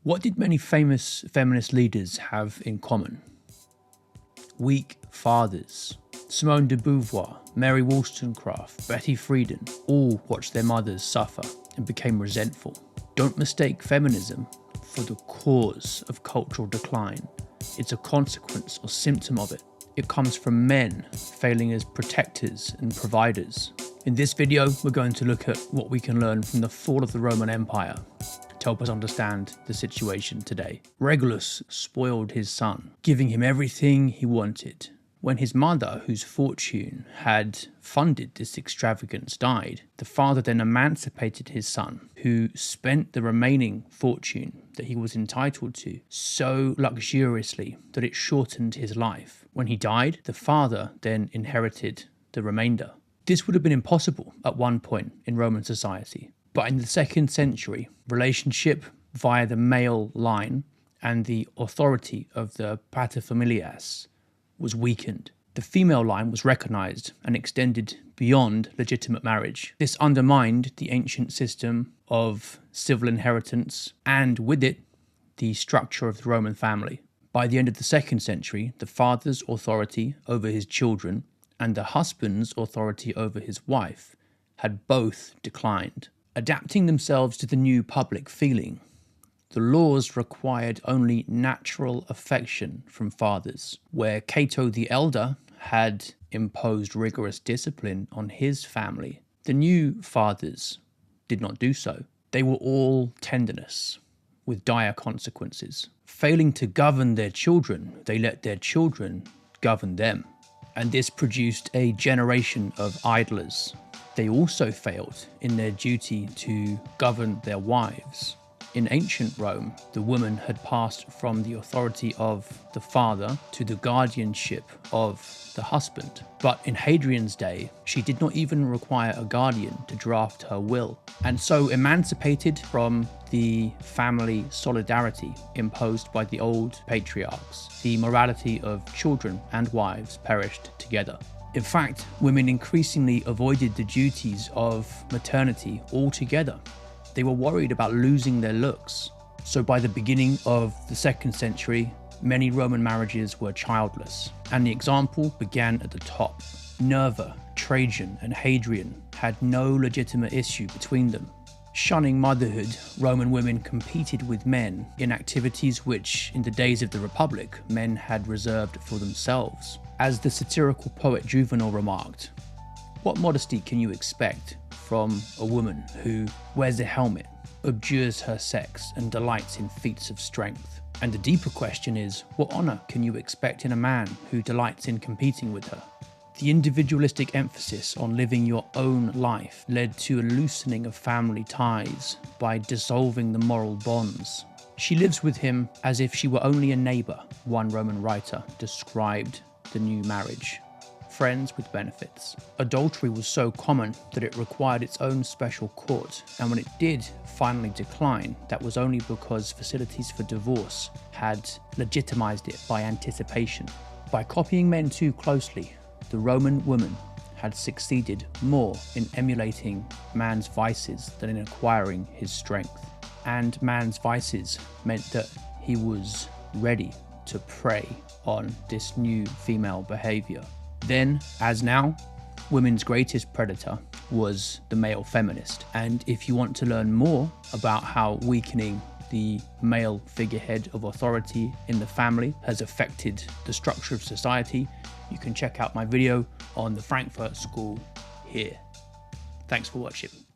What did many famous feminist leaders have in common? Weak fathers. Simone de Beauvoir, Mary Wollstonecraft, Betty Friedan all watched their mothers suffer and became resentful. Don't mistake feminism for the cause of cultural decline. It's a consequence or symptom of it. It comes from men failing as protectors and providers. In this video, we're going to look at what we can learn from the fall of the Roman Empire to help us understand the situation today. Regulus spoiled his son, giving him everything he wanted. When his mother, whose fortune had funded this extravagance, died, the father then emancipated his son, who spent the remaining fortune that he was entitled to so luxuriously that it shortened his life. When he died, the father then inherited the remainder. This would have been impossible at one point in Roman society, but in the 2nd century, relationship via the male line and the authority of the paterfamilias was weakened. The female line was recognized and extended beyond legitimate marriage. This undermined the ancient system of civil inheritance and with it, the structure of the Roman family. By the end of the 2nd century, the father's authority over his children and the husband's authority over his wife had both declined. Adapting themselves to the new public feeling, the laws required only natural affection from fathers. Where Cato the Elder had imposed rigorous discipline on his family, the new fathers did not do so. They were all tenderness, with dire consequences. Failing to govern their children, they let their children govern them. And this produced a generation of idlers. They also failed in their duty to govern their wives. In ancient Rome, the woman had passed from the authority of the father to the guardianship of the husband. But in Hadrian's day, she did not even require a guardian to draft her will. And so, emancipated from the family solidarity imposed by the old patriarchs, the morality of children and wives perished together. In fact, women increasingly avoided the duties of maternity altogether. They were worried about losing their looks. So by the beginning of the 2nd century, many Roman marriages were childless. And the example began at the top. Nerva, Trajan, and Hadrian had no legitimate issue between them. Shunning motherhood, Roman women competed with men in activities which, in the days of the Republic, men had reserved for themselves. As the satirical poet Juvenal remarked, "What modesty can you expect from a woman who wears a helmet, abjures her sex, and delights in feats of strength?" And the deeper question is, what honor can you expect in a man who delights in competing with her? The individualistic emphasis on living your own life led to a loosening of family ties by dissolving the moral bonds. She lives with him as if she were only a neighbor, one Roman writer described the new marriage. Friends with benefits. Adultery was so common that it required its own special court, and when it did finally decline, that was only because facilities for divorce had legitimized it by anticipation. By copying men too closely, the Roman woman had succeeded more in emulating man's vices than in acquiring his strength. And man's vices meant that he was ready to prey on this new female behavior. Then, as now, women's greatest predator was the male feminist. And if you want to learn more about how weakening the male figurehead of authority in the family has affected the structure of society, you can check out my video on the Frankfurt School here. Thanks for watching.